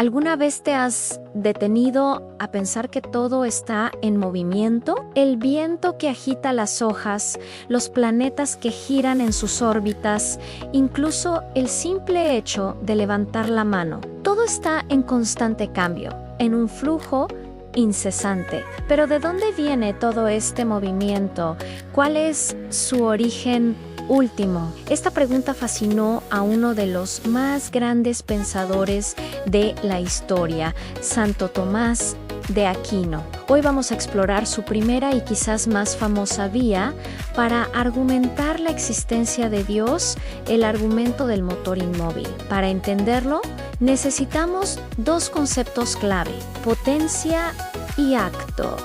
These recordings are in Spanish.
¿Alguna vez te has detenido a pensar que todo está en movimiento? El viento que agita las hojas, los planetas que giran en sus órbitas, incluso el simple hecho de levantar la mano. Todo está en constante cambio, en un flujo incesante. Pero ¿de dónde viene todo este movimiento? ¿Cuál es su origen último? Esta pregunta fascinó a uno de los más grandes pensadores de la historia, Santo Tomás de Aquino. Hoy vamos a explorar su primera y quizás más famosa vía para argumentar la existencia de Dios, el argumento del motor inmóvil. Para entenderlo, necesitamos dos conceptos clave: potencia y acto.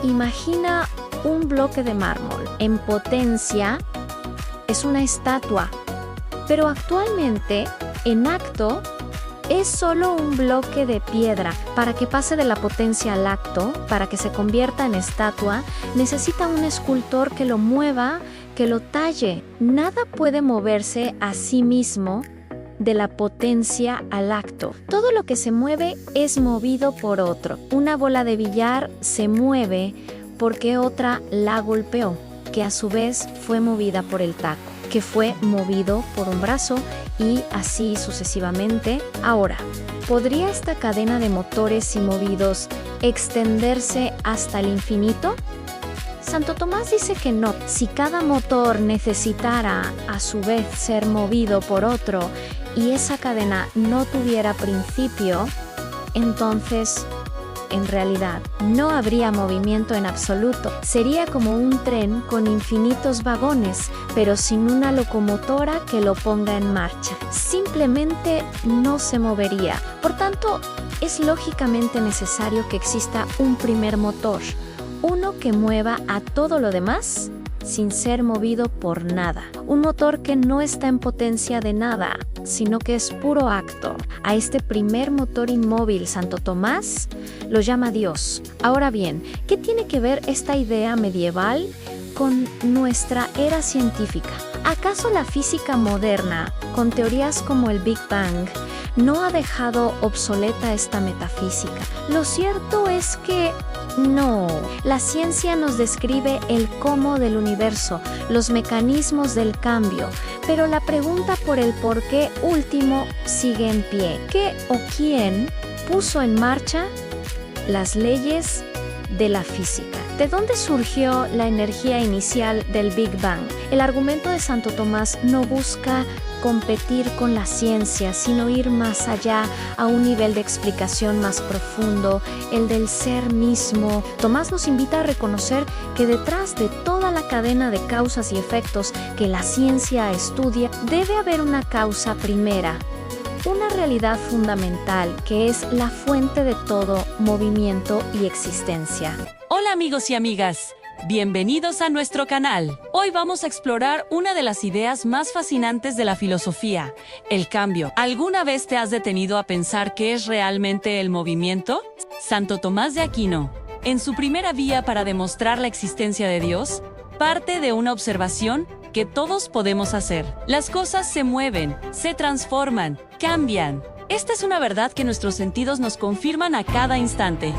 Imagina un bloque de mármol. En potencia es una estatua, pero actualmente en acto es solo un bloque de piedra. Para que pase de la potencia al acto, para que se convierta en estatua, necesita un escultor que lo mueva, que lo talle. Nada puede moverse a sí mismo de la potencia al acto. Todo lo que se mueve es movido por otro. Una bola de billar se mueve porque otra la golpeó, que a su vez fue movida por el taco, que fue movido por un brazo, y así sucesivamente. Ahora, ¿podría esta cadena de motores y movidos extenderse hasta el infinito? Santo Tomás dice que no. Si cada motor necesitara a su vez ser movido por otro y esa cadena no tuviera principio, entonces en realidad no habría movimiento en absoluto. Sería como un tren con infinitos vagones, pero sin una locomotora que lo ponga en marcha. Simplemente no se movería. Por tanto, es lógicamente necesario que exista un primer motor, uno que mueva a todo lo demás sin ser movido por nada. Un motor que no está en potencia de nada, sino que es puro acto. A este primer motor inmóvil Santo Tomás lo llama Dios. Ahora bien, ¿qué tiene que ver esta idea medieval con nuestra era científica? ¿Acaso la física moderna, con teorías como el Big Bang, no ha dejado obsoleta esta metafísica? Lo cierto es que no. La ciencia nos describe el cómo del universo, los mecanismos del cambio, pero la pregunta por el por qué último sigue en pie. ¿Qué o quién puso en marcha las leyes de la física? ¿De dónde surgió la energía inicial del Big Bang? El argumento de Santo Tomás no busca competir con la ciencia, sino ir más allá, a un nivel de explicación más profundo, el del ser mismo. Tomás nos invita a reconocer que detrás de toda la cadena de causas y efectos que la ciencia estudia, debe haber una causa primera, una realidad fundamental que es la fuente de todo movimiento y existencia. Hola amigos y amigas, bienvenidos a nuestro canal. Hoy vamos a explorar una de las ideas más fascinantes de la filosofía, el cambio. ¿Alguna vez te has detenido a pensar qué es realmente el movimiento? Santo Tomás de Aquino, en su primera vía para demostrar la existencia de Dios, parte de una observación que todos podemos hacer. Las cosas se mueven, se transforman, cambian. Esta es una verdad que nuestros sentidos nos confirman a cada instante.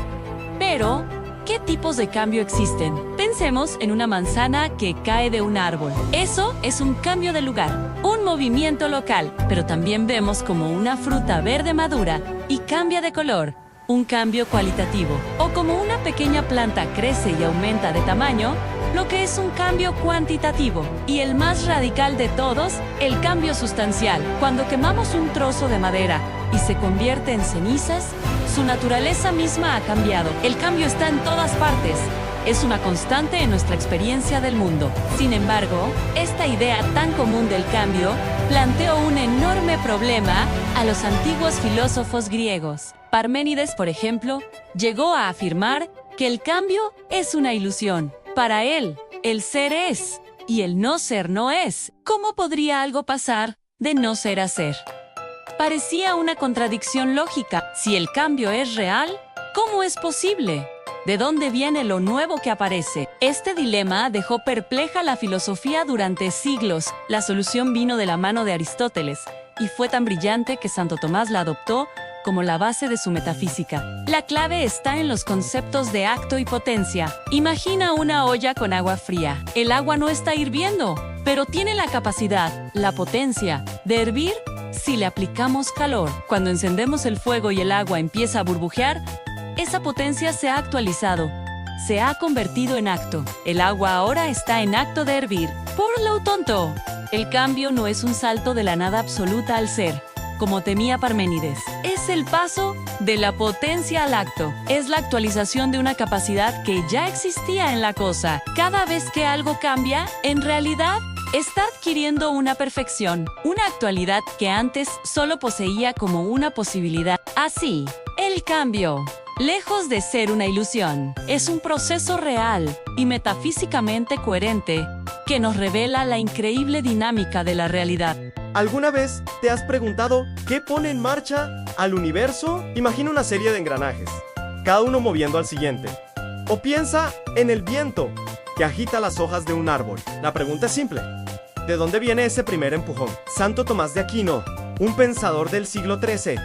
Pero, ¿qué tipos de cambio existen? Pensemos en una manzana que cae de un árbol. Eso es un cambio de lugar, un movimiento local, pero también vemos como una fruta verde madura y cambia de color, un cambio cualitativo. O como una pequeña planta crece y aumenta de tamaño, lo que es un cambio cuantitativo. Y el más radical de todos, el cambio sustancial. Cuando quemamos un trozo de madera y se convierte en cenizas, su naturaleza misma ha cambiado. El cambio está en todas partes. Es una constante en nuestra experiencia del mundo. Sin embargo, esta idea tan común del cambio planteó un enorme problema a los antiguos filósofos griegos. Parménides, por ejemplo, llegó a afirmar que el cambio es una ilusión. Para él, el ser es, y el no ser no es. ¿Cómo podría algo pasar de no ser a ser? Parecía una contradicción lógica. Si el cambio es real, ¿cómo es posible? ¿De dónde viene lo nuevo que aparece? Este dilema dejó perpleja la filosofía durante siglos. La solución vino de la mano de Aristóteles, y fue tan brillante que Santo Tomás la adoptó como la base de su metafísica. La clave está en los conceptos de acto y potencia. Imagina una olla con agua fría. El agua no está hirviendo, pero tiene la capacidad, la potencia, de hervir si le aplicamos calor. Cuando encendemos el fuego y el agua empieza a burbujear, esa potencia se ha actualizado. Se ha convertido en acto. El agua ahora está en acto de hervir. ¡Por lo tonto! El cambio no es un salto de la nada absoluta al ser, como temía Parménides. Es el paso de la potencia al acto. Es la actualización de una capacidad que ya existía en la cosa. Cada vez que algo cambia, en realidad, está adquiriendo una perfección, una actualidad que antes solo poseía como una posibilidad. Así, el cambio, lejos de ser una ilusión, es un proceso real y metafísicamente coherente que nos revela la increíble dinámica de la realidad. ¿Alguna vez te has preguntado qué pone en marcha al universo? Imagina una serie de engranajes, cada uno moviendo al siguiente. O piensa en el viento que agita las hojas de un árbol. La pregunta es simple: ¿de dónde viene ese primer empujón? Santo Tomás de Aquino, un pensador del siglo XIII,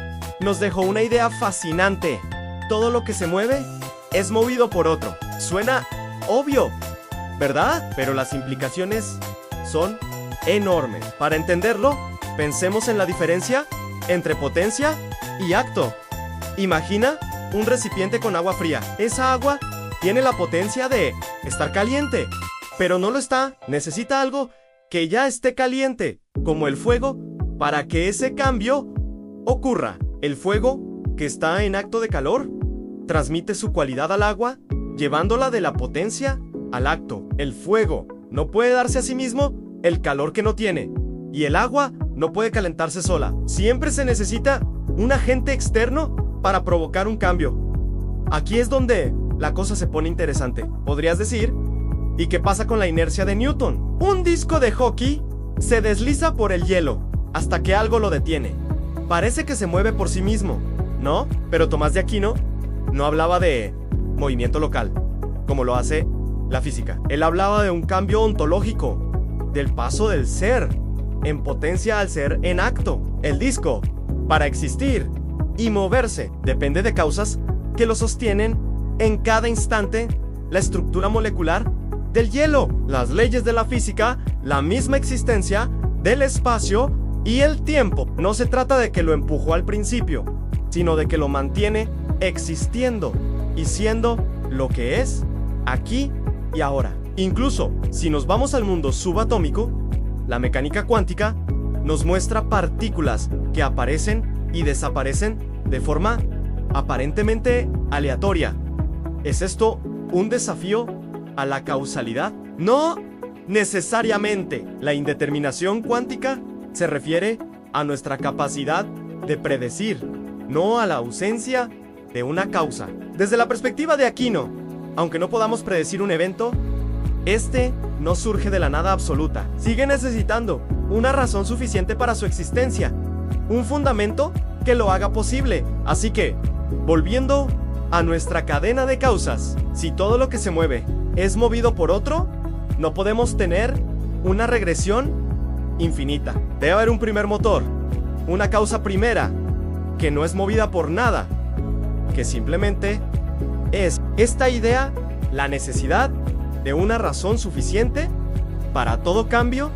nos dejó una idea fascinante. Todo lo que se mueve es movido por otro. Suena obvio, ¿verdad? Pero las implicaciones son enormes. Para entenderlo, pensemos en la diferencia entre potencia y acto. Imagina un recipiente con agua fría. Esa agua tiene la potencia de estar caliente, pero no lo está. Necesita algo que ya esté caliente, como el fuego, para que ese cambio ocurra. El fuego, que está en acto de calor, transmite su cualidad al agua, llevándola de la potencia al acto. El fuego no puede darse a sí mismo el calor que no tiene, y el agua no puede calentarse sola. Siempre se necesita un agente externo para provocar un cambio. Aquí es donde la cosa se pone interesante. Podrías decir, ¿y qué pasa con la inercia de Newton? Un disco de hockey se desliza por el hielo hasta que algo lo detiene. Parece que se mueve por sí mismo, ¿no? Pero Tomás de Aquino no hablaba de movimiento local, como lo hace la física. Él hablaba de un cambio ontológico, del paso del ser en potencia al ser en acto. El disco, para existir y moverse, depende de causas que lo sostienen en cada instante: la estructura molecular del hielo, las leyes de la física, la misma existencia del espacio y el tiempo. No se trata de que lo empujó al principio, sino de que lo mantiene existiendo y siendo lo que es aquí y ahora. Incluso si nos vamos al mundo subatómico, la mecánica cuántica nos muestra partículas que aparecen y desaparecen de forma aparentemente aleatoria. ¿Es esto un desafío a la causalidad? No necesariamente. La indeterminación cuántica se refiere a nuestra capacidad de predecir, no a la ausencia de una causa. Desde la perspectiva de Aquino, aunque no podamos predecir un evento, este no surge de la nada absoluta. Sigue necesitando una razón suficiente para su existencia, un fundamento que lo haga posible. Así que, volviendo a nuestra cadena de causas, si todo lo que se mueve es movido por otro, no podemos tener una regresión infinita. Debe haber un primer motor, una causa primera, que no es movida por nada, que simplemente es. Esta idea, la necesidad de una razón suficiente para todo cambio,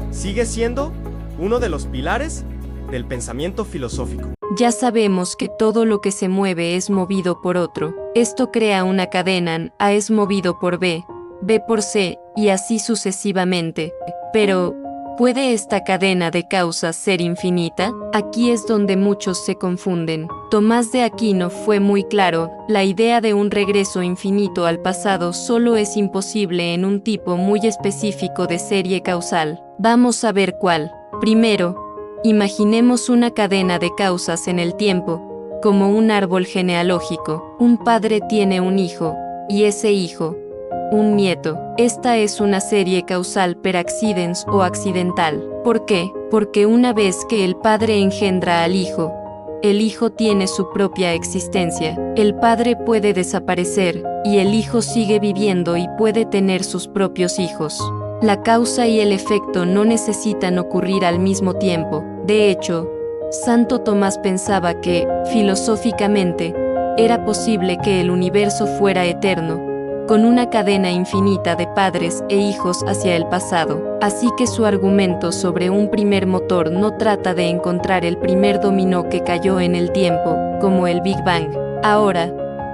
sigue siendo uno de los pilares del pensamiento filosófico. Ya sabemos que todo lo que se mueve es movido por otro. Esto crea una cadena: A es movido por B, B por C, y así sucesivamente. Pero, ¿puede esta cadena de causas ser infinita? Aquí es donde muchos se confunden. Tomás de Aquino fue muy claro: la idea de un regreso infinito al pasado solo es imposible en un tipo muy específico de serie causal. Vamos a ver cuál. Primero, imaginemos una cadena de causas en el tiempo, como un árbol genealógico. Un padre tiene un hijo, y ese hijo, un nieto. Esta es una serie causal per accidens o accidental. ¿Por qué? Porque una vez que el padre engendra al hijo, el hijo tiene su propia existencia. El padre puede desaparecer, y el hijo sigue viviendo y puede tener sus propios hijos. La causa y el efecto no necesitan ocurrir al mismo tiempo. De hecho, Santo Tomás pensaba que, filosóficamente, era posible que el universo fuera eterno, con una cadena infinita de padres e hijos hacia el pasado. Así que su argumento sobre un primer motor no trata de encontrar el primer dominó que cayó en el tiempo, como el Big Bang. Ahora,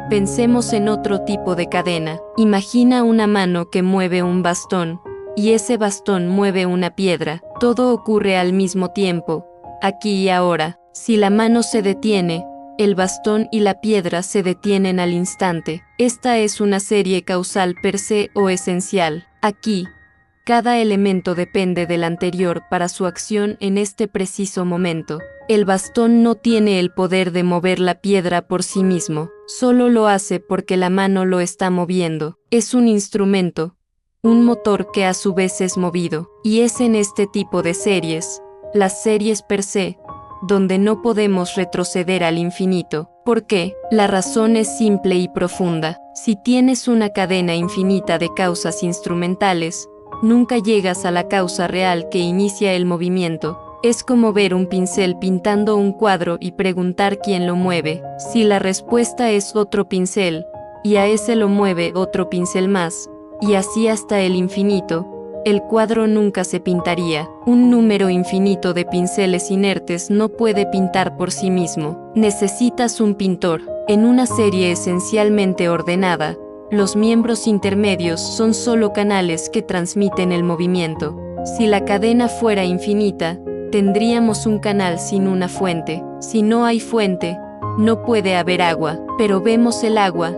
pensemos en otro tipo de cadena. Imagina una mano que mueve un bastón, y ese bastón mueve una piedra. Todo ocurre al mismo tiempo, aquí y ahora. Si la mano se detiene, el bastón y la piedra se detienen al instante. Esta es una serie causal per se o esencial. Aquí, cada elemento depende del anterior para su acción en este preciso momento. El bastón no tiene el poder de mover la piedra por sí mismo, solo lo hace porque la mano lo está moviendo. Es un instrumento, un motor que a su vez es movido, y es en este tipo de series, las series per se, donde no podemos retroceder al infinito. ¿Por qué? La razón es simple y profunda. Si tienes una cadena infinita de causas instrumentales, nunca llegas a la causa real que inicia el movimiento. Es como ver un pincel pintando un cuadro y preguntar quién lo mueve. Si la respuesta es otro pincel, y a ese lo mueve otro pincel más, y así hasta el infinito, el cuadro nunca se pintaría. Un número infinito de pinceles inertes no puede pintar por sí mismo. Necesitas un pintor. En una serie esencialmente ordenada, los miembros intermedios son solo canales que transmiten el movimiento. Si la cadena fuera infinita, tendríamos un canal sin una fuente. Si no hay fuente, no puede haber agua, pero vemos el agua,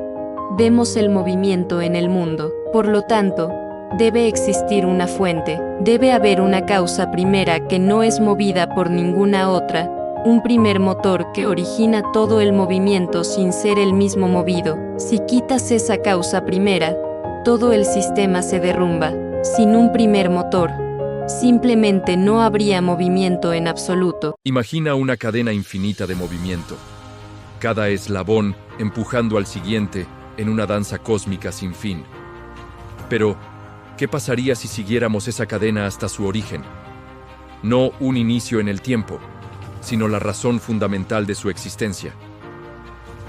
vemos el movimiento en el mundo. Por lo tanto, debe existir una fuente, debe haber una causa primera que no es movida por ninguna otra, un primer motor que origina todo el movimiento sin ser el mismo movido. Si quitas esa causa primera, todo el sistema se derrumba. Sin un primer motor, simplemente no habría movimiento en absoluto. Imagina una cadena infinita de movimiento, cada eslabón empujando al siguiente en una danza cósmica sin fin. Pero, ¿qué pasaría si siguiéramos esa cadena hasta su origen? No un inicio en el tiempo, sino la razón fundamental de su existencia.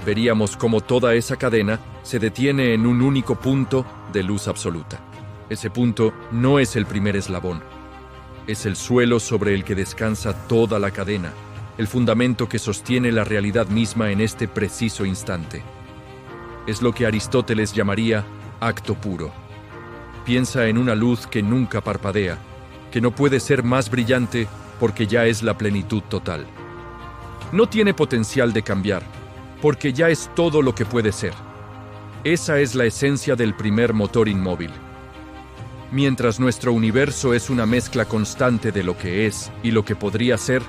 Veríamos cómo toda esa cadena se detiene en un único punto de luz absoluta. Ese punto no es el primer eslabón, es el suelo sobre el que descansa toda la cadena, el fundamento que sostiene la realidad misma en este preciso instante. Es lo que Aristóteles llamaría acto puro. Piensa en una luz que nunca parpadea, que no puede ser más brillante porque ya es la plenitud total. No tiene potencial de cambiar, porque ya es todo lo que puede ser. Esa es la esencia del primer motor inmóvil. Mientras nuestro universo es una mezcla constante de lo que es y lo que podría ser,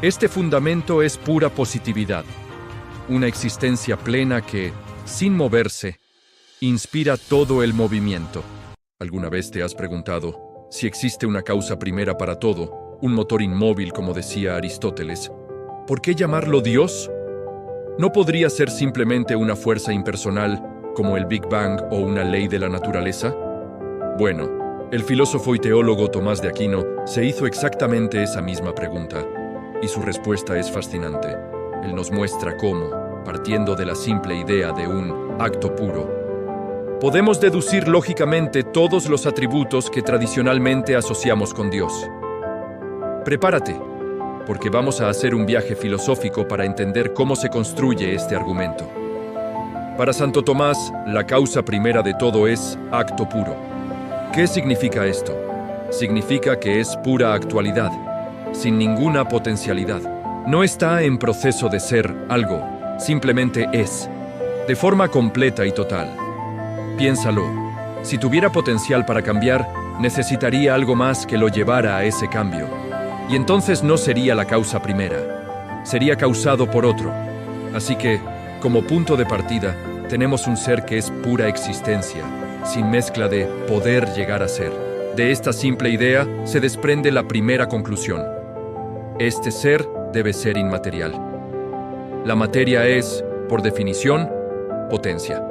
este fundamento es pura positividad, una existencia plena que, sin moverse, inspira todo el movimiento. ¿Alguna vez te has preguntado si existe una causa primera para todo, un motor inmóvil como decía Aristóteles? ¿Por qué llamarlo Dios? ¿No podría ser simplemente una fuerza impersonal como el Big Bang o una ley de la naturaleza? Bueno, el filósofo y teólogo Tomás de Aquino se hizo exactamente esa misma pregunta, y su respuesta es fascinante. Él nos muestra cómo, partiendo de la simple idea de un acto puro, podemos deducir lógicamente todos los atributos que tradicionalmente asociamos con Dios. Prepárate, porque vamos a hacer un viaje filosófico para entender cómo se construye este argumento. Para Santo Tomás, la causa primera de todo es acto puro. ¿Qué significa esto? Significa que es pura actualidad, sin ninguna potencialidad. No está en proceso de ser algo, simplemente es, de forma completa y total. Piénsalo, si tuviera potencial para cambiar, necesitaría algo más que lo llevara a ese cambio. Y entonces no sería la causa primera, sería causado por otro. Así que, como punto de partida, tenemos un ser que es pura existencia, sin mezcla de poder llegar a ser. De esta simple idea se desprende la primera conclusión. Este ser debe ser inmaterial. La materia es, por definición, potencia.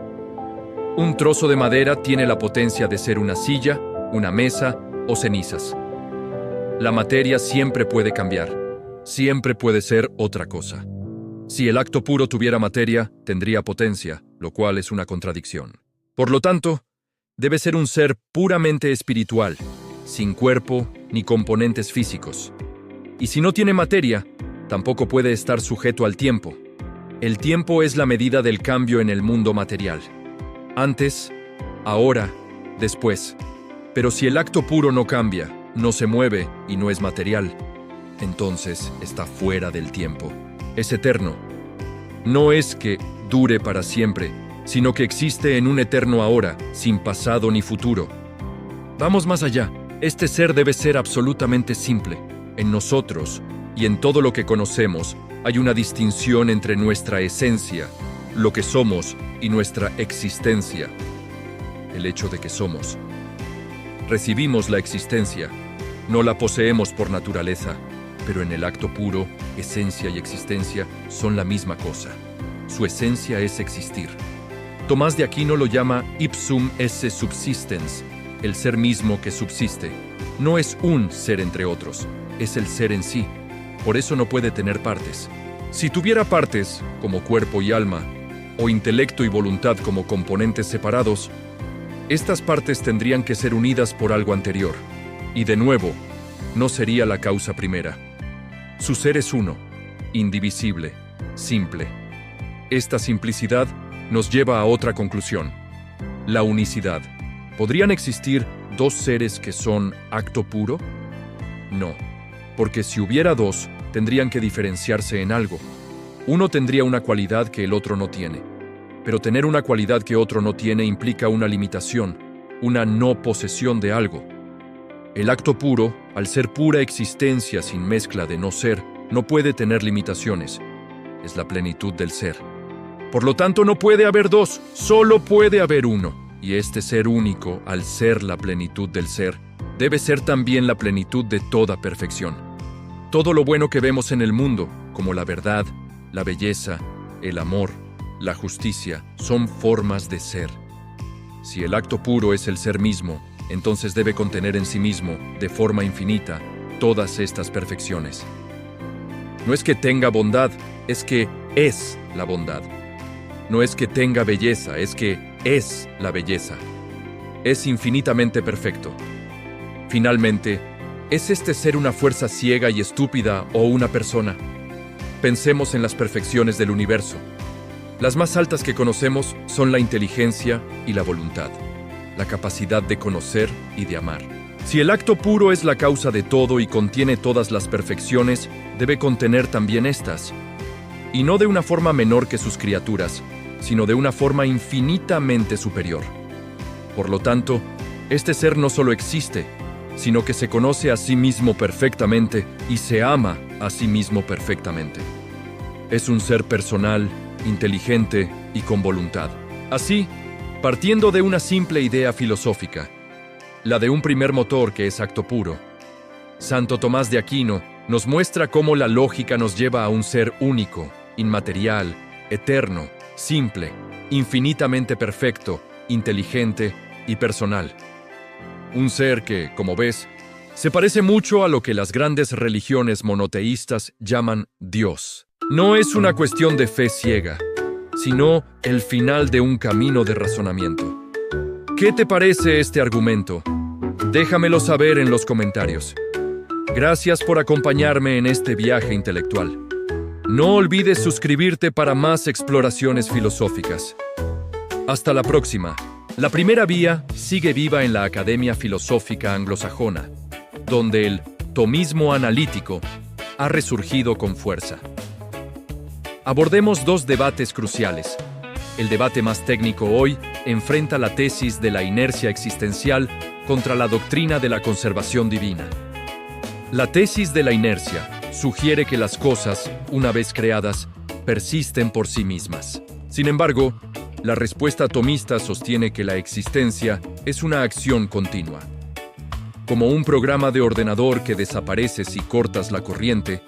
Un trozo de madera tiene la potencia de ser una silla, una mesa o cenizas. La materia siempre puede cambiar. siempre puede ser otra cosa. Si el acto puro tuviera materia, tendría potencia, lo cual es una contradicción. Por lo tanto, debe ser un ser puramente espiritual, sin cuerpo ni componentes físicos. Y si no tiene materia, tampoco puede estar sujeto al tiempo. El tiempo es la medida del cambio en el mundo material. Antes, ahora, después. Pero si el acto puro no cambia, no se mueve y no es material, entonces está fuera del tiempo. Es eterno. No es que dure para siempre, sino que existe en un eterno ahora, sin pasado ni futuro. Vamos más allá. Este ser debe ser absolutamente simple. En nosotros y en todo lo que conocemos hay una distinción entre nuestra esencia, lo que somos, y nuestra existencia, el hecho de que somos. Recibimos la existencia, no la poseemos por naturaleza, pero en el acto puro, esencia y existencia son la misma cosa. Su esencia es existir. Tomás de Aquino lo llama ipsum esse subsistens, el ser mismo que subsiste. No es un ser entre otros, es el ser en sí. Por eso no puede tener partes. Si tuviera partes, como cuerpo y alma, o intelecto y voluntad como componentes separados, estas partes tendrían que ser unidas por algo anterior. Y de nuevo, no sería la causa primera. Su ser es uno, indivisible, simple. Esta simplicidad nos lleva a otra conclusión: la unicidad. ¿Podrían existir dos seres que son acto puro? No, porque si hubiera dos, tendrían que diferenciarse en algo. Uno tendría una cualidad que el otro no tiene. Pero tener una cualidad que otro no tiene implica una limitación, una no posesión de algo. El acto puro, al ser pura existencia sin mezcla de no ser, no puede tener limitaciones. Es la plenitud del ser. Por lo tanto, no puede haber dos, solo puede haber uno. Y este ser único, al ser la plenitud del ser, debe ser también la plenitud de toda perfección. Todo lo bueno que vemos en el mundo, como la verdad, la belleza, el amor, la justicia, son formas de ser. Si el acto puro es el ser mismo, entonces debe contener en sí mismo, de forma infinita, todas estas perfecciones. No es que tenga bondad, es que es la bondad. No es que tenga belleza, es que es la belleza. Es infinitamente perfecto. Finalmente, ¿es este ser una fuerza ciega y estúpida o una persona? Pensemos en las perfecciones del universo. Las más altas que conocemos son la inteligencia y la voluntad, la capacidad de conocer y de amar. Si el acto puro es la causa de todo y contiene todas las perfecciones, debe contener también estas. Y no de una forma menor que sus criaturas, sino de una forma infinitamente superior. Por lo tanto, este ser no solo existe, sino que se conoce a sí mismo perfectamente y se ama a sí mismo perfectamente. Es un ser personal, inteligente y con voluntad. Así, partiendo de una simple idea filosófica, la de un primer motor que es acto puro, Santo Tomás de Aquino nos muestra cómo la lógica nos lleva a un ser único, inmaterial, eterno, simple, infinitamente perfecto, inteligente y personal. Un ser que, como ves, se parece mucho a lo que las grandes religiones monoteístas llaman Dios. No es una cuestión de fe ciega, sino el final de un camino de razonamiento. ¿Qué te parece este argumento? Déjamelo saber en los comentarios. Gracias por acompañarme en este viaje intelectual. No olvides suscribirte para más exploraciones filosóficas. Hasta la próxima. La primera vía sigue viva en la Academia Filosófica Anglosajona, donde el tomismo analítico ha resurgido con fuerza. Abordemos dos debates cruciales. El debate más técnico hoy enfrenta la tesis de la inercia existencial contra la doctrina de la conservación divina. La tesis de la inercia sugiere que las cosas, una vez creadas, persisten por sí mismas. Sin embargo, la respuesta tomista sostiene que la existencia es una acción continua. Como un programa de ordenador que desaparece si cortas la corriente,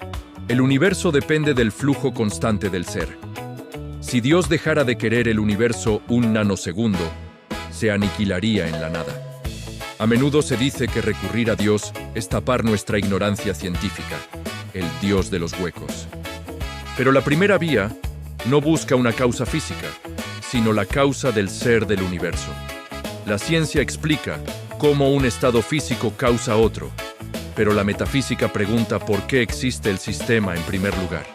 el universo depende del flujo constante del ser. Si Dios dejara de querer el universo un nanosegundo, se aniquilaría en la nada. A menudo se dice que recurrir a Dios es tapar nuestra ignorancia científica. el dios de los huecos. Pero la primera vía no busca una causa física, sino la causa del ser del universo. La ciencia explica cómo un estado físico causa otro, pero la metafísica pregunta por qué existe el sistema en primer lugar.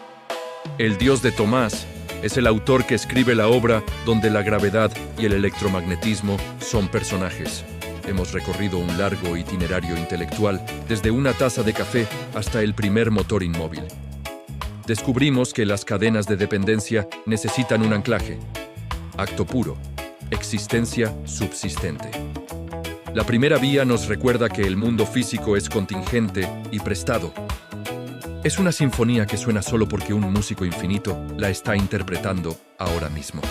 El Dios de Tomás es el autor que escribe la obra donde la gravedad y el electromagnetismo son personajes. Hemos recorrido un largo itinerario intelectual desde una taza de café hasta el primer motor inmóvil. Descubrimos que las cadenas de dependencia necesitan un anclaje. Acto puro. Existencia subsistente. La primera vía nos recuerda que el mundo físico es contingente y prestado. Es una sinfonía que suena solo porque un músico infinito la está interpretando ahora mismo.